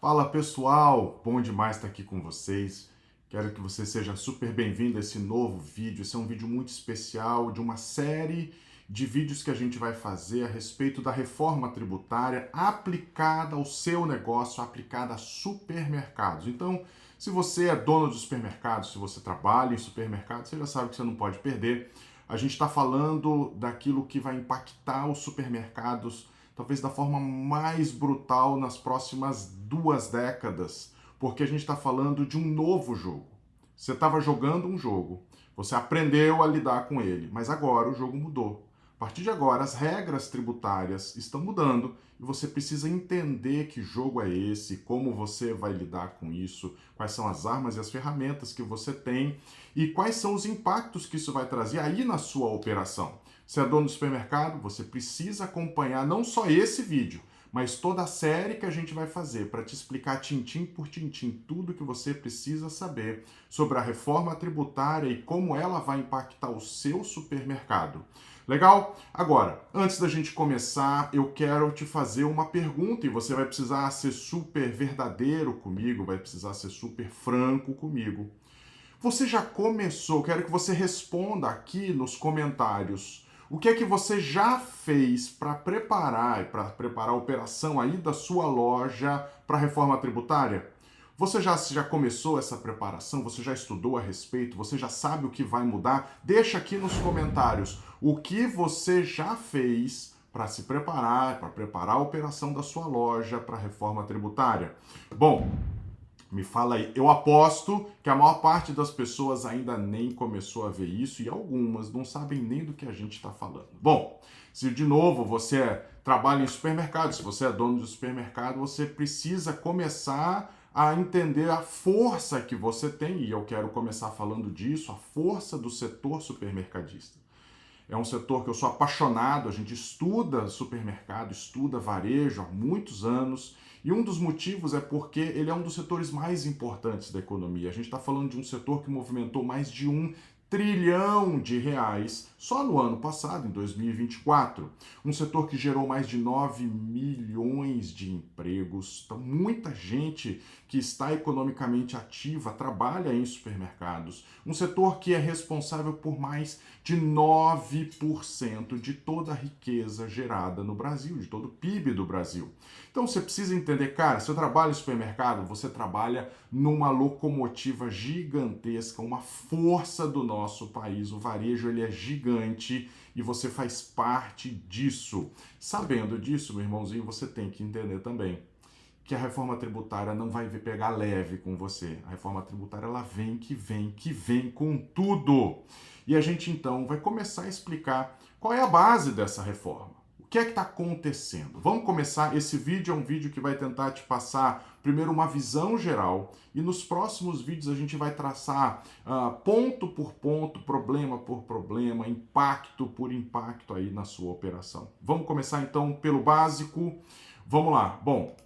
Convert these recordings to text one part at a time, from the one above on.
Fala pessoal, bom demais estar aqui com vocês. Quero que você seja super bem-vindo a esse novo vídeo. Esse é um vídeo muito especial de uma série de vídeos que a gente vai fazer a respeito da reforma tributária aplicada ao seu negócio, aplicada a supermercados. Então, se você é dono de supermercado, se você trabalha em supermercado, você já sabe que você não pode perder. A gente está falando daquilo que vai impactar os supermercados talvez da forma mais brutal nas próximas 2 décadas, porque a gente está falando de um novo jogo. Você estava jogando um jogo, você aprendeu a lidar com ele, mas agora o jogo mudou. A partir de agora, as regras tributárias estão mudando e você precisa entender que jogo é esse, como você vai lidar com isso, quais são as armas e as ferramentas que você tem e quais são os impactos que isso vai trazer aí na sua operação. Se é dono do supermercado, você precisa acompanhar não só esse vídeo, mas toda a série que a gente vai fazer para te explicar tintim por tintim tudo que você precisa saber sobre a reforma tributária e como ela vai impactar o seu supermercado. Legal? Agora, antes da gente começar, eu quero te fazer uma pergunta e você vai precisar ser super verdadeiro comigo, vai precisar ser super franco comigo. Você já começou? Quero que você responda aqui nos comentários. O que é que você já fez para preparar a operação aí da sua loja para a reforma tributária? Você já começou essa preparação? Você já estudou a respeito? Você já sabe o que vai mudar? Deixa aqui nos comentários o que você já fez para se preparar, para preparar a operação da sua loja para a reforma tributária. Bom, me fala aí. Eu aposto que a maior parte das pessoas ainda nem começou a ver isso e algumas não sabem nem do que a gente está falando. Bom, se de novo você trabalha em supermercado, se você é dono de supermercado, você precisa começar a entender a força que você tem, e eu quero começar falando disso, a força do setor supermercadista. É um setor que eu sou apaixonado, a gente estuda supermercado, estuda varejo há muitos anos, e um dos motivos é porque ele é um dos setores mais importantes da economia. A gente está falando de um setor que movimentou mais de R$ 1 trilhão só no ano passado, em 2024. Um setor que gerou mais de 9 milhões de empregos. Então, muita gente que está economicamente ativa trabalha em supermercados. Um setor que é responsável por mais de 9% de toda a riqueza gerada no Brasil, de todo o PIB do Brasil. Então você precisa entender, cara, se eu trabalho em supermercado, você trabalha numa locomotiva gigantesca, uma força do nosso país. O varejo ele é gigante e você faz parte disso. Sabendo disso, meu irmãozinho, você tem que entender também que a reforma tributária não vai pegar leve com você. A reforma tributária ela vem que vem com tudo. E a gente então vai começar a explicar qual é a base dessa reforma. O que é que está acontecendo? Vamos começar. Esse vídeo é um vídeo que vai tentar te passar primeiro uma visão geral e nos próximos vídeos a gente vai traçar ponto por ponto, problema por problema, impacto por impacto aí na sua operação. Vamos começar então pelo básico. Vamos lá. Bom,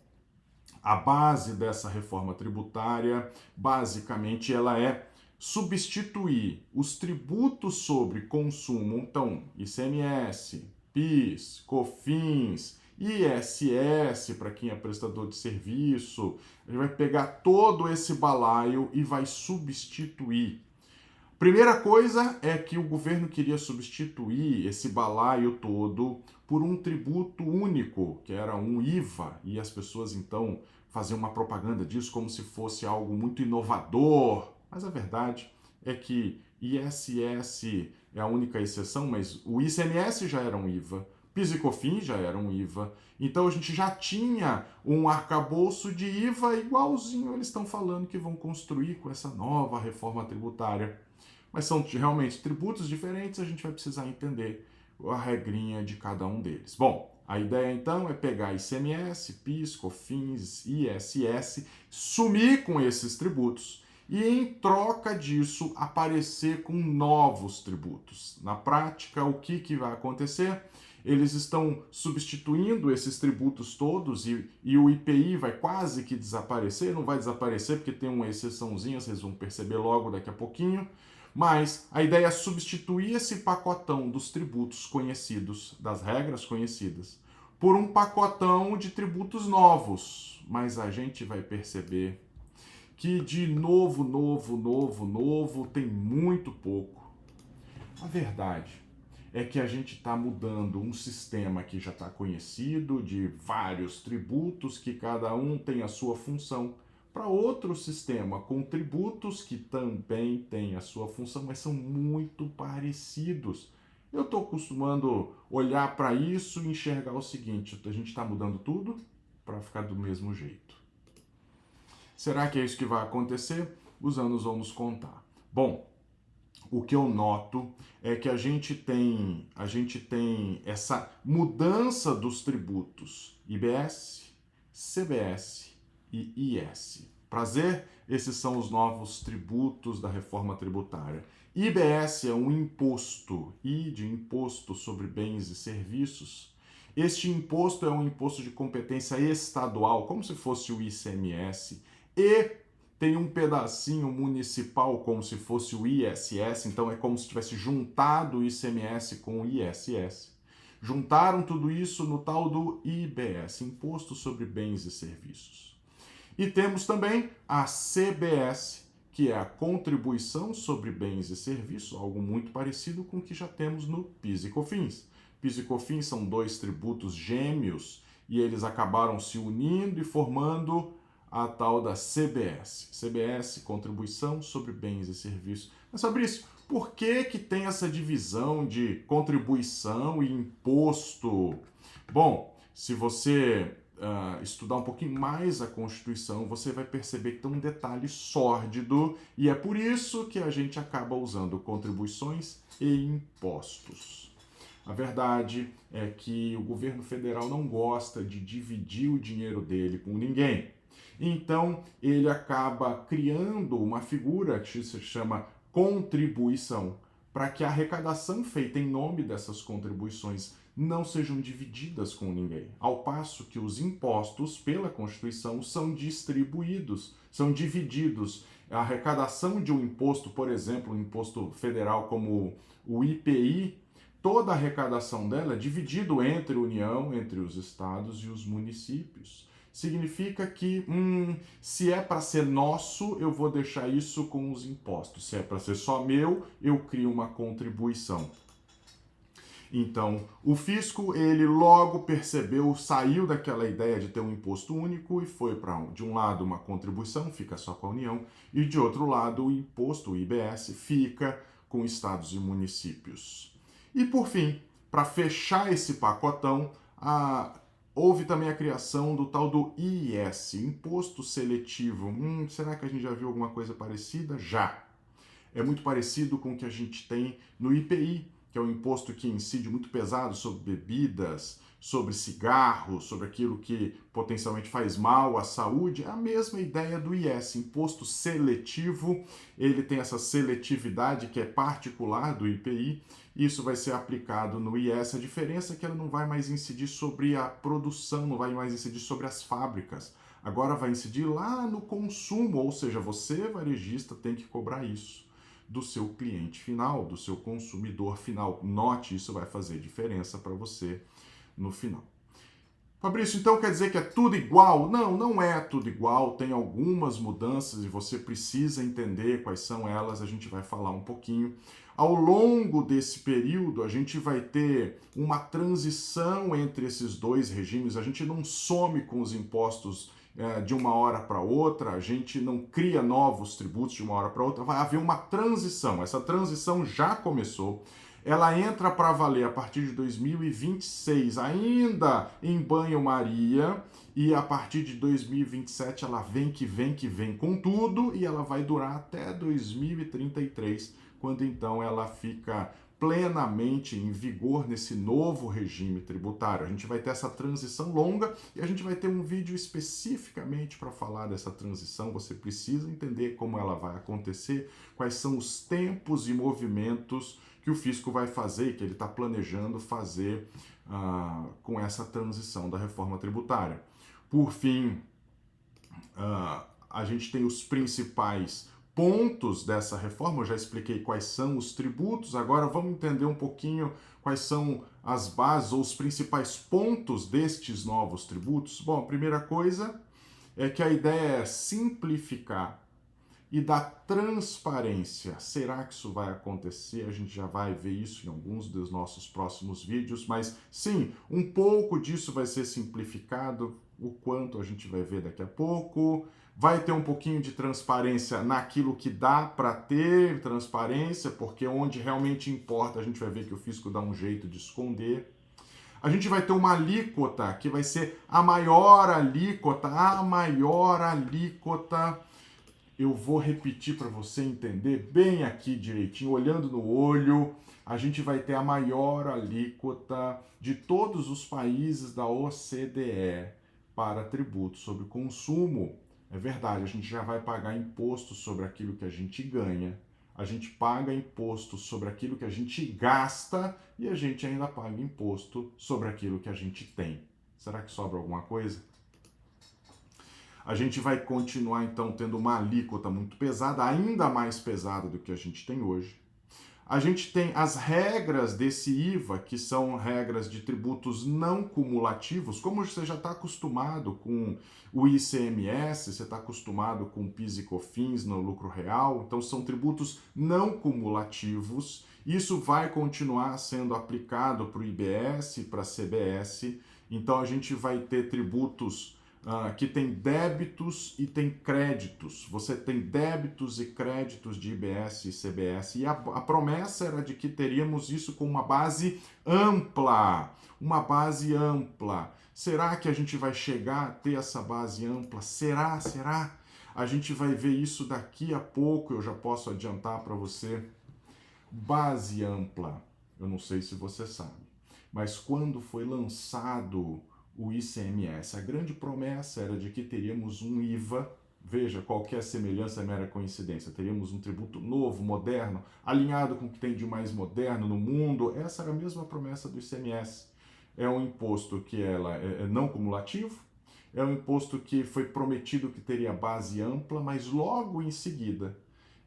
a base dessa reforma tributária, basicamente, ela é substituir os tributos sobre consumo, então, ICMS, PIS, COFINS, ISS para quem é prestador de serviço. A gente vai pegar todo esse balaio e vai substituir. Primeira coisa é que o governo queria substituir esse balaio todo por um tributo único, que era um IVA, e as pessoas então faziam uma propaganda disso como se fosse algo muito inovador. Mas a verdade é que ISS é a única exceção, mas o ICMS já era um IVA, PIS e COFINS já era um IVA, então a gente já tinha um arcabouço de IVA igualzinho eles estão falando que vão construir com essa nova reforma tributária. Mas são realmente tributos diferentes, a gente vai precisar entender a regrinha de cada um deles. Bom, a ideia então é pegar ICMS, PIS, COFINS, ISS, sumir com esses tributos e em troca disso aparecer com novos tributos. Na prática, o que vai acontecer? Eles estão substituindo esses tributos todos e o IPI vai quase que desaparecer, não vai desaparecer porque tem uma exceçãozinha, vocês vão perceber logo daqui a pouquinho. Mas a ideia é substituir esse pacotão dos tributos conhecidos, das regras conhecidas, por um pacotão de tributos novos. Mas a gente vai perceber que de novo tem muito pouco. A verdade é que a gente está mudando um sistema que já está conhecido, de vários tributos, que cada um tem a sua função, para outro sistema com tributos que também tem a sua função, mas são muito parecidos. Eu estou acostumando olhar para isso e enxergar o seguinte: a gente está mudando tudo para ficar do mesmo jeito. Será que é isso que vai acontecer? Os anos vão nos contar. Bom, o que eu noto é que a gente tem essa mudança dos tributos IBS, CBS e IS. Prazer? Esses são os novos tributos da reforma tributária. IBS é um imposto, I de imposto sobre bens e serviços. Este imposto é um imposto de competência estadual, como se fosse o ICMS, e tem um pedacinho municipal, como se fosse o ISS, então é como se tivesse juntado o ICMS com o ISS. Juntaram tudo isso no tal do IBS, Imposto sobre Bens e Serviços. E temos também a CBS, que é a Contribuição sobre Bens e Serviços, algo muito parecido com o que já temos no PIS e COFINS. PIS e COFINS são dois tributos gêmeos e eles acabaram se unindo e formando a tal da CBS. CBS, Contribuição sobre Bens e Serviços. Mas, Fabrício, por que tem essa divisão de contribuição e imposto? Bom, se você estudar um pouquinho mais a Constituição, você vai perceber que tem um detalhe sórdido e é por isso que a gente acaba usando contribuições e impostos. A verdade é que o governo federal não gosta de dividir o dinheiro dele com ninguém. Então, ele acaba criando uma figura que se chama contribuição, para que a arrecadação feita em nome dessas contribuições não sejam divididas com ninguém. Ao passo que os impostos, pela Constituição, são distribuídos, são divididos. A arrecadação de um imposto, por exemplo, um imposto federal como o IPI, toda a arrecadação dela é dividida entre a União, entre os estados e os municípios. Significa que, se é para ser nosso, eu vou deixar isso com os impostos. Se é para ser só meu, eu crio uma contribuição. Então, o fisco, ele logo percebeu, saiu daquela ideia de ter um imposto único e foi para, de um lado, uma contribuição, fica só com a União, e de outro lado, o imposto, o IBS, fica com estados e municípios. E, por fim, para fechar esse pacotão, houve também a criação do tal do IS, Imposto Seletivo. Será que a gente já viu alguma coisa parecida? Já. É muito parecido com o que a gente tem no IPI, que é um imposto que incide muito pesado sobre bebidas, sobre cigarros, sobre aquilo que potencialmente faz mal à saúde. É a mesma ideia do IS, Imposto Seletivo. Ele tem essa seletividade que é particular do IPI. Isso vai ser aplicado no IS. A diferença é que ela não vai mais incidir sobre a produção, não vai mais incidir sobre as fábricas. Agora vai incidir lá no consumo, ou seja, você, varejista, tem que cobrar isso do seu cliente final, do seu consumidor final. Note, isso vai fazer diferença para você no final. Fabrício, então quer dizer que é tudo igual? Não, não é tudo igual, tem algumas mudanças e você precisa entender quais são elas, a gente vai falar um pouquinho. Ao longo desse período, a gente vai ter uma transição entre esses dois regimes, a gente não some com os impostos de uma hora para outra, a gente não cria novos tributos de uma hora para outra, vai haver uma transição. Essa transição já começou, ela entra para valer a partir de 2026, ainda em banho-maria, e a partir de 2027 ela vem com tudo, e ela vai durar até 2033, quando então ela fica plenamente em vigor nesse novo regime tributário. A gente vai ter essa transição longa e a gente vai ter um vídeo especificamente para falar dessa transição. Você precisa entender como ela vai acontecer, quais são os tempos e movimentos que o fisco vai fazer e que ele está planejando fazer com essa transição da reforma tributária. Por fim, a gente tem os principais pontos dessa reforma. Eu já expliquei quais são os tributos, agora vamos entender um pouquinho quais são as bases ou os principais pontos destes novos tributos. Bom, a primeira coisa é que a ideia é simplificar e dar transparência. Será que isso vai acontecer? A gente já vai ver isso em alguns dos nossos próximos vídeos, mas sim, um pouco disso vai ser simplificado, o quanto a gente vai ver daqui a pouco. Vai ter um pouquinho de transparência naquilo que dá para ter transparência, porque onde realmente importa, a gente vai ver que o fisco dá um jeito de esconder. A gente vai ter uma alíquota que vai ser a maior alíquota, eu vou repetir para você entender bem aqui direitinho, olhando no olho. A gente vai ter a maior alíquota de todos os países da OCDE para tributos sobre consumo. É verdade, a gente já vai pagar imposto sobre aquilo que a gente ganha, a gente paga imposto sobre aquilo que a gente gasta e a gente ainda paga imposto sobre aquilo que a gente tem. Será que sobra alguma coisa? A gente vai continuar, então, tendo uma alíquota muito pesada, ainda mais pesada do que a gente tem hoje. A gente tem as regras desse IVA, que são regras de tributos não cumulativos. Como você já está acostumado com o ICMS, você está acostumado com o PIS e COFINS no lucro real, então são tributos não cumulativos. Isso vai continuar sendo aplicado para o IBS e para a CBS. Então a gente vai ter tributos que tem débitos e tem créditos. Você tem débitos e créditos de IBS e CBS. E a promessa era de que teríamos isso com uma base ampla. Uma base ampla. Será que a gente vai chegar a ter essa base ampla? Será? A gente vai ver isso daqui a pouco, eu já posso adiantar para você. Base ampla. Eu não sei se você sabe, mas quando foi lançado o ICMS, a grande promessa era de que teríamos um IVA, veja, qualquer semelhança é mera coincidência, teríamos um tributo novo, moderno, alinhado com o que tem de mais moderno no mundo. Essa era a mesma promessa do ICMS. É um imposto que é não cumulativo, é um imposto que foi prometido que teria base ampla, mas logo em seguida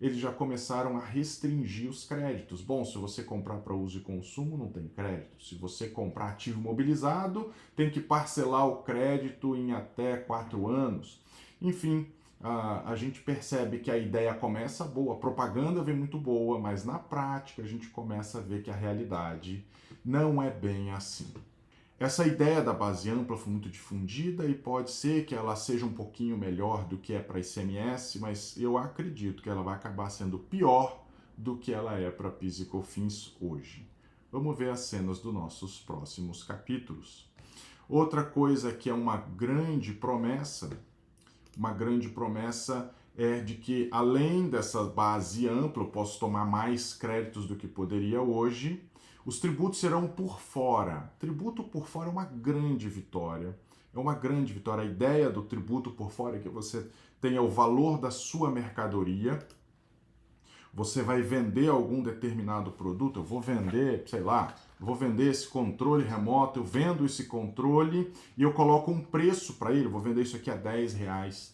eles já começaram a restringir os créditos. Bom, se você comprar para uso e consumo, não tem crédito. Se você comprar ativo imobilizado, tem que parcelar o crédito em até 4 anos. Enfim, a gente percebe que a ideia começa boa, a propaganda vem muito boa, mas na prática a gente começa a ver que a realidade não é bem assim. Essa ideia da base ampla foi muito difundida e pode ser que ela seja um pouquinho melhor do que é para ICMS, mas eu acredito que ela vai acabar sendo pior do que ela é para PIS e COFINS hoje. Vamos ver as cenas dos nossos próximos capítulos. Outra coisa que é uma grande promessa é de que além dessa base ampla, eu posso tomar mais créditos do que poderia hoje. Os tributos serão por fora. Tributo por fora é uma grande vitória. É uma grande vitória. A ideia do tributo por fora é que você tenha o valor da sua mercadoria. Você vai vender algum determinado produto. Eu vou vender, sei lá, vou vender esse controle remoto. Eu vendo esse controle e eu coloco um preço para ele. Eu vou vender isso aqui a R$10.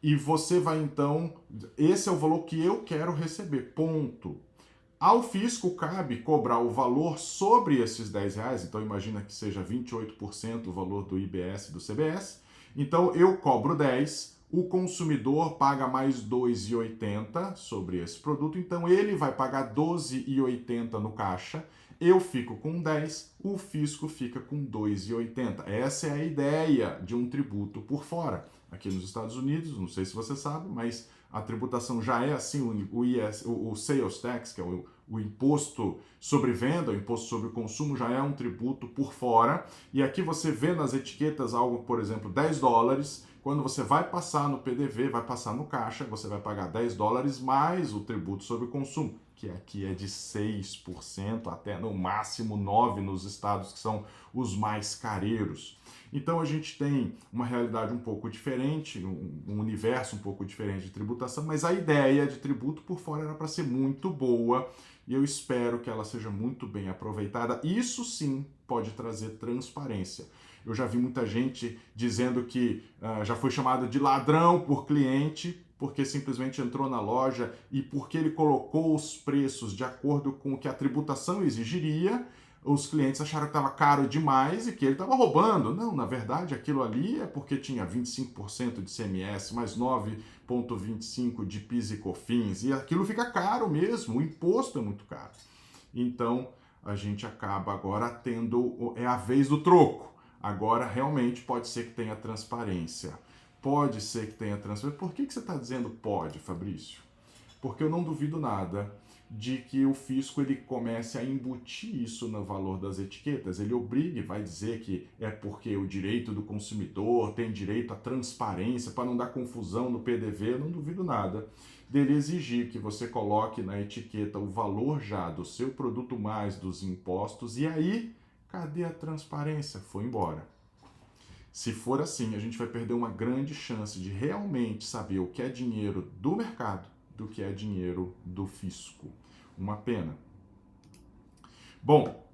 E você vai então, esse é o valor que eu quero receber, ponto. Ao fisco cabe cobrar o valor sobre esses R$10, então imagina que seja 28% o valor do IBS e do CBS. Então eu cobro 10, o consumidor paga mais 2,80 sobre esse produto, então ele vai pagar 12,80 no caixa, eu fico com 10, o fisco fica com 2,80. Essa é a ideia de um tributo por fora. Aqui nos Estados Unidos, não sei se você sabe, mas a tributação já é assim, o sales tax, que é o imposto sobre venda, o imposto sobre consumo, já é um tributo por fora. E aqui você vê nas etiquetas algo, por exemplo, $10. Quando você vai passar no PDV, vai passar no caixa, você vai pagar $10 mais o tributo sobre consumo, que aqui é de 6%, até no máximo 9% nos estados que são os mais careiros. Então a gente tem uma realidade um pouco diferente, um universo um pouco diferente de tributação, mas a ideia de tributo por fora era para ser muito boa e eu espero que ela seja muito bem aproveitada. Isso sim pode trazer transparência. Eu já vi muita gente dizendo que já foi chamado de ladrão por cliente porque simplesmente entrou na loja e porque ele colocou os preços de acordo com o que a tributação exigiria, os clientes acharam que estava caro demais e que ele estava roubando. Não, na verdade, aquilo ali é porque tinha 25% de CMS, mais 9,25% de PIS e COFINS, e aquilo fica caro mesmo, o imposto é muito caro. Então, a gente acaba agora tendo, é a vez do troco. Agora, realmente, pode ser que tenha transparência. Pode ser que tenha transparência. Por que você está dizendo pode, Fabrício? Porque eu não duvido nada de que o fisco ele comece a embutir isso no valor das etiquetas. Ele obriga e vai dizer que é porque o direito do consumidor tem direito à transparência para não dar confusão no PDV. Eu não duvido nada dele exigir que você coloque na etiqueta o valor já do seu produto mais dos impostos. E aí, cadê a transparência? Foi embora. Se for assim, a gente vai perder uma grande chance de realmente saber o que é dinheiro do mercado do que é dinheiro do fisco. Uma pena. Bom,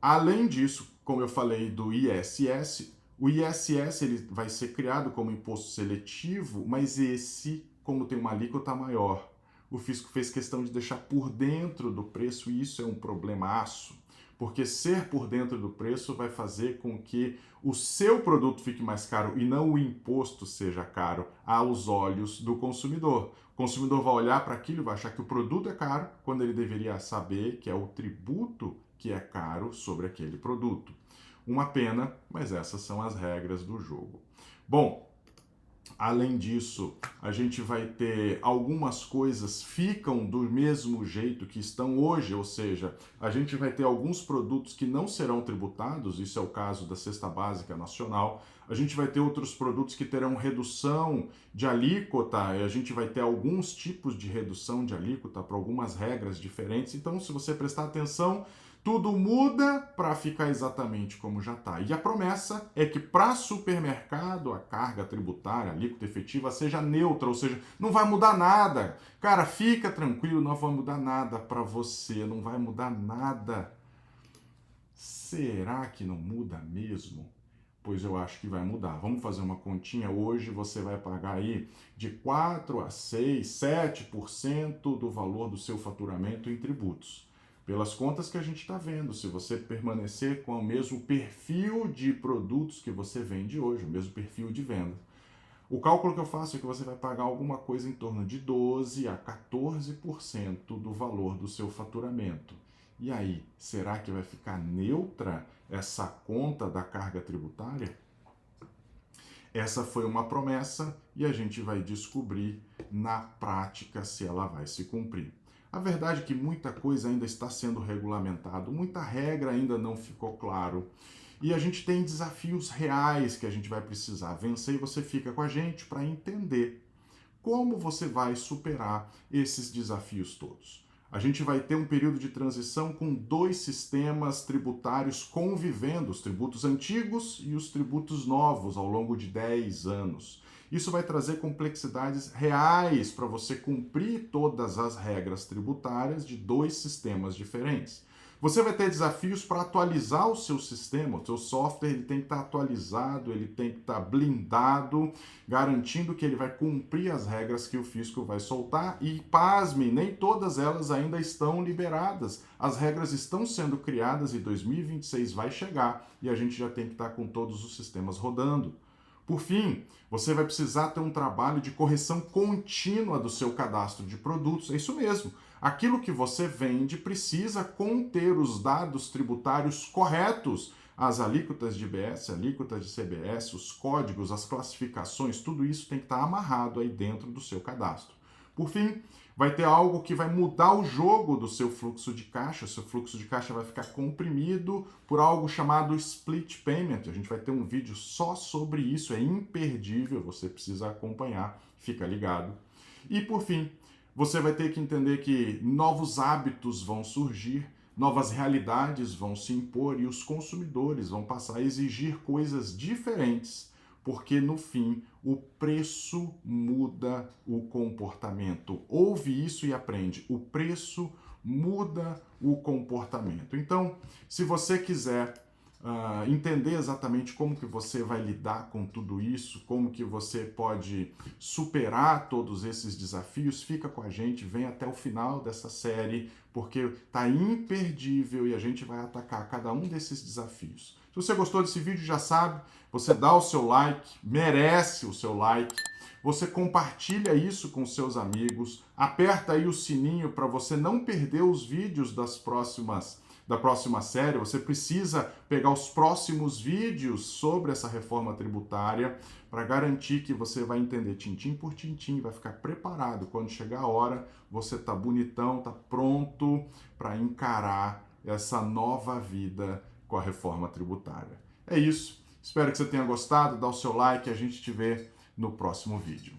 além disso, como eu falei do ISS, o ISS ele vai ser criado como imposto seletivo, mas esse, como tem uma alíquota maior, o fisco fez questão de deixar por dentro do preço e isso é um problemaço. Porque ser por dentro do preço vai fazer com que o seu produto fique mais caro e não o imposto seja caro aos olhos do consumidor. O consumidor vai olhar para aquilo e vai achar que o produto é caro, quando ele deveria saber que é o tributo que é caro sobre aquele produto. Uma pena, mas essas são as regras do jogo. Bom, além disso, a gente vai ter algumas coisas ficam do mesmo jeito que estão hoje, ou seja, a gente vai ter alguns produtos que não serão tributados, isso é o caso da Cesta Básica Nacional. A gente vai ter outros produtos que terão redução de alíquota, e a gente vai ter alguns tipos de redução de alíquota para algumas regras diferentes. Então, se você prestar atenção, tudo muda para ficar exatamente como já está. E a promessa é que para supermercado a carga tributária, a alíquota efetiva, seja neutra, ou seja, não vai mudar nada. Cara, fica tranquilo, não vai mudar nada para você, não vai mudar nada. Será que não muda mesmo? Pois eu acho que vai mudar. Vamos fazer uma continha. Hoje você vai pagar aí de 4 a 6, 7% do valor do seu faturamento em tributos. Pelas contas que a gente está vendo, se você permanecer com o mesmo perfil de produtos que você vende hoje, o mesmo perfil de venda, o cálculo que eu faço é que você vai pagar alguma coisa em torno de 12 a 14% do valor do seu faturamento. E aí, será que vai ficar neutra essa conta da carga tributária? Essa foi uma promessa e a gente vai descobrir na prática se ela vai se cumprir. A verdade é que muita coisa ainda está sendo regulamentado, muita regra ainda não ficou claro. E a gente tem desafios reais que a gente vai precisar vencer e você fica com a gente para entender como você vai superar esses desafios todos. A gente vai ter um período de transição com dois sistemas tributários convivendo, os tributos antigos e os tributos novos, ao longo de 10 anos. Isso vai trazer complexidades reais para você cumprir todas as regras tributárias de dois sistemas diferentes. Você vai ter desafios para atualizar o seu sistema, o seu software ele tem que estar atualizado, ele tem que estar blindado, garantindo que ele vai cumprir as regras que o fisco vai soltar e, pasme, nem todas elas ainda estão liberadas. As regras estão sendo criadas e 2026 vai chegar e a gente já tem que estar com todos os sistemas rodando. Por fim, você vai precisar ter um trabalho de correção contínua do seu cadastro de produtos. É isso mesmo. Aquilo que você vende precisa conter os dados tributários corretos. As alíquotas de IBS, alíquotas de CBS, os códigos, as classificações, tudo isso tem que estar amarrado aí dentro do seu cadastro. Por fim, vai ter algo que vai mudar o jogo do seu fluxo de caixa. O seu fluxo de caixa vai ficar comprimido por algo chamado split payment. A gente vai ter um vídeo só sobre isso, é imperdível, você precisa acompanhar, fica ligado. E por fim, você vai ter que entender que novos hábitos vão surgir, novas realidades vão se impor e os consumidores vão passar a exigir coisas diferentes, porque no fim o preço muda o comportamento. Ouve isso e aprende. O preço muda o comportamento. Então, se você quiser entender exatamente como que você vai lidar com tudo isso, como que você pode superar todos esses desafios, fica com a gente, vem até o final dessa série, porque tá imperdível e a gente vai atacar cada um desses desafios. Se você gostou desse vídeo, já sabe, você dá o seu like, merece o seu like, você compartilha isso com seus amigos, aperta aí o sininho para você não perder os vídeos da próxima série. Você precisa pegar os próximos vídeos sobre essa reforma tributária para garantir que você vai entender tintim por tintim, vai ficar preparado. Quando chegar a hora, você tá bonitão, tá pronto para encarar essa nova vida com a reforma tributária. É isso. Espero que você tenha gostado. Dá o seu like e a gente te vê no próximo vídeo.